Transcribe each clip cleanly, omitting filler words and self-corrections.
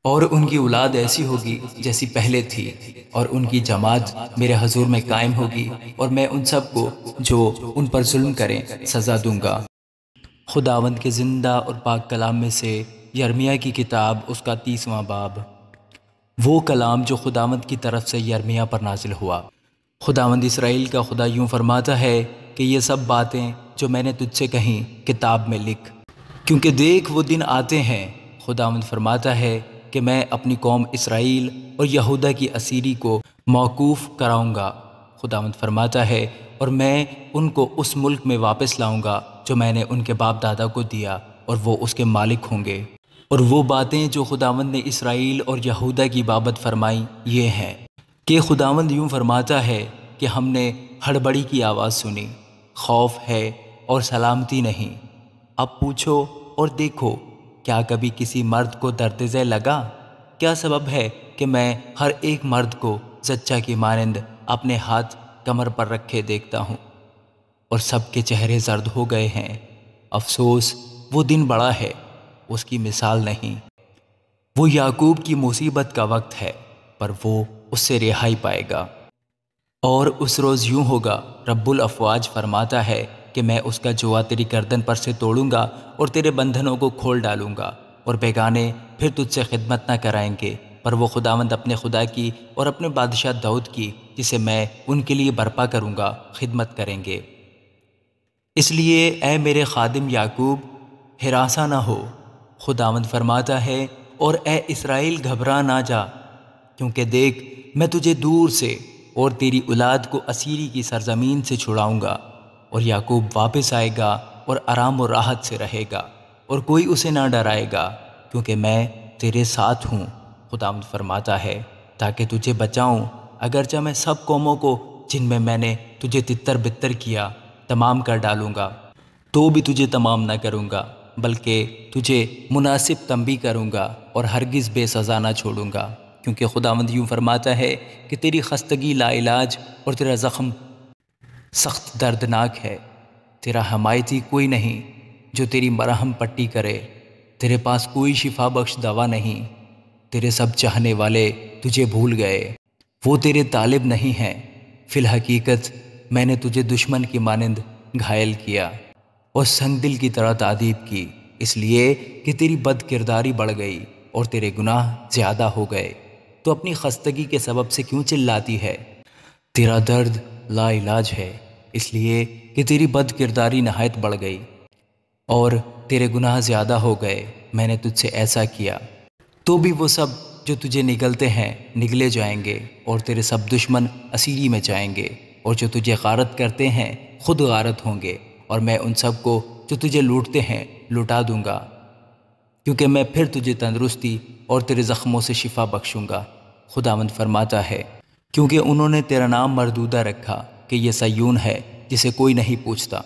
اور ان کی اولاد ایسی ہوگی جیسی پہلے تھی، اور ان کی جماعت میرے حضور میں قائم ہوگی، اور میں ان سب کو جو ان پر ظلم کریں سزا دوں گا۔ خداوند کے زندہ اور پاک کلام میں سے یرمیہ کی کتاب، اس کا 30واں باب۔ وہ کلام جو خداوند کی طرف سے یرمیہ پر نازل ہوا۔ خداوند اسرائیل کا خدا یوں فرماتا ہے کہ یہ سب باتیں جو میں نے تجھ سے کہیں کتاب میں لکھ، کیونکہ دیکھ وہ دن آتے ہیں، خداوند فرماتا ہے کہ میں اپنی قوم اسرائیل اور یہودا کی اسیری کو موقوف کراؤں گا۔ خداوند فرماتا ہے، اور میں ان کو اس ملک میں واپس لاؤں گا جو میں نے ان کے باپ دادا کو دیا، اور وہ اس کے مالک ہوں گے۔ اور وہ باتیں جو خداوند نے اسرائیل اور یہودا کی بابت فرمائیں یہ ہیں کہ خداوند یوں فرماتا ہے کہ ہم نے ہڑبڑی کی آواز سنی، خوف ہے اور سلامتی نہیں۔ اب پوچھو اور دیکھو، کیا کبھی کسی مرد کو درد ذہ لگا؟ کیا سبب ہے کہ میں ہر ایک مرد کو زچہ کی مانند اپنے ہاتھ کمر پر رکھے دیکھتا ہوں، اور سب کے چہرے زرد ہو گئے ہیں؟ افسوس، وہ دن بڑا ہے، اس کی مثال نہیں۔ وہ یعقوب کی مصیبت کا وقت ہے، پر وہ اس سے رہائی پائے گا۔ اور اس روز یوں ہوگا، رب الافواج فرماتا ہے کہ میں اس کا جوا تیری گردن پر سے توڑوں گا اور تیرے بندھنوں کو کھول ڈالوں گا، اور بیگانے پھر تجھ سے خدمت نہ کرائیں گے، پر وہ خداوند اپنے خدا کی اور اپنے بادشاہ داؤد کی، جسے میں ان کے لیے برپا کروں گا، خدمت کریں گے۔ اس لیے اے میرے خادم یعقوب، ہراساں نہ ہو، خداوند فرماتا ہے، اور اے اسرائیل گھبرا نہ جا، کیونکہ دیکھ میں تجھے دور سے اور تیری اولاد کو اسیری کی سرزمین سے چھڑاؤں گا، اور یعقوب واپس آئے گا اور آرام و راحت سے رہے گا، اور کوئی اسے نہ ڈرائے گا، کیونکہ میں تیرے ساتھ ہوں، خداوند فرماتا ہے، تاکہ تجھے بچاؤں، اگرچہ میں سب قوموں کو جن میں نے تجھے تتر بتر کیا تمام کر ڈالوں گا، تو بھی تجھے تمام نہ کروں گا، بلکہ تجھے مناسب تنبیہ کروں گا اور ہرگز بے سزا نہ چھوڑوں گا، کیونکہ خداوند یوں فرماتا ہے کہ تیری خستگی لا علاج اور تیرا زخم سخت دردناک ہے۔ تیرا حمایتی کوئی نہیں جو تیری مرہم پٹی کرے، تیرے پاس کوئی شفا بخش دوا نہیں، تیرے سب چاہنے والے تجھے بھول گئے، وہ تیرے طالب نہیں ہیں۔ فی الحقیقت میں نے تجھے دشمن کی مانند گھائل کیا اور سنگ دل کی طرح تعذیب کی، اس لیے کہ تیری بد کرداری بڑھ گئی اور تیرے گناہ زیادہ ہو گئے۔ تو اپنی خستگی کے سبب سے کیوں چلاتی ہے؟ تیرا درد لا علاج ہے، اس لیے کہ تیری بد کرداری نہایت بڑھ گئی اور تیرے گناہ زیادہ ہو گئے۔ میں نے تجھ سے ایسا کیا، تو بھی وہ سب جو تجھے نگلتے ہیں نگلے جائیں گے، اور تیرے سب دشمن اسیری میں جائیں گے، اور جو تجھے غارت کرتے ہیں خود غارت ہوں گے، اور میں ان سب کو جو تجھے لوٹتے ہیں لوٹا دوں گا، کیونکہ میں پھر تجھے تندرستی اور تیرے زخموں سے شفا بخشوں گا، خداوند فرماتا ہے، کیونکہ انہوں نے تیرا نام مردودہ رکھا کہ یہ صیون ہے جسے کوئی نہیں پوچھتا۔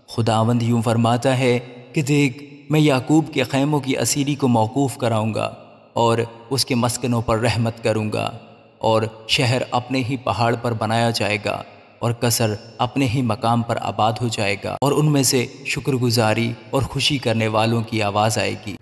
خداوند یوں فرماتا ہے کہ دیکھ میں یعقوب کے خیموں کی اسیری کو موقوف کراؤں گا، اور اس کے مسکنوں پر رحمت کروں گا، اور شہر اپنے ہی پہاڑ پر بنایا جائے گا، اور قصر اپنے ہی مقام پر آباد ہو جائے گا، اور ان میں سے شکر گزاری اور خوشی کرنے والوں کی آواز آئے گی،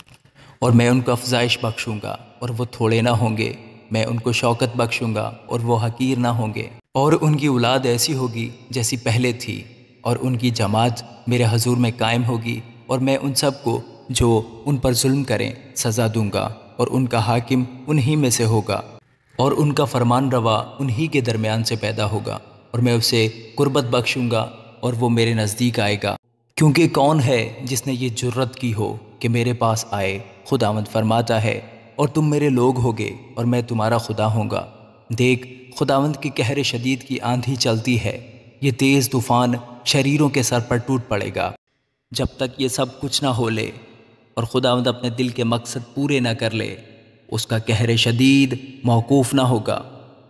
اور میں ان کو افزائش بخشوں گا اور وہ تھوڑے نہ ہوں گے، میں ان کو شوکت بخشوں گا اور وہ حقیر نہ ہوں گے، اور ان کی اولاد ایسی ہوگی جیسی پہلے تھی، اور ان کی جماعت میرے حضور میں قائم ہوگی، اور میں ان سب کو جو ان پر ظلم کریں سزا دوں گا، اور ان کا حاکم انہی میں سے ہوگا، اور ان کا فرمان روا انہی کے درمیان سے پیدا ہوگا، اور میں اسے قربت بخشوں گا اور وہ میرے نزدیک آئے گا، کیونکہ کون ہے جس نے یہ جرت کی ہو کہ میرے پاس آئے، خداوند فرماتا ہے، اور تم میرے لوگ ہوگے اور میں تمہارا خدا ہوں گا۔ دیکھ خداوند کی قہر شدید کی آندھی چلتی ہے، یہ تیز طوفان شریروں کے سر پر ٹوٹ پڑے گا، جب تک یہ سب کچھ نہ ہو لے اور خداوند اپنے دل کے مقصد پورے نہ کر لے، اس کا قہر شدید موقوف نہ ہوگا،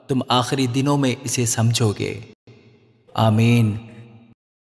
تم آخری دنوں میں اسے سمجھو گے۔ آمین۔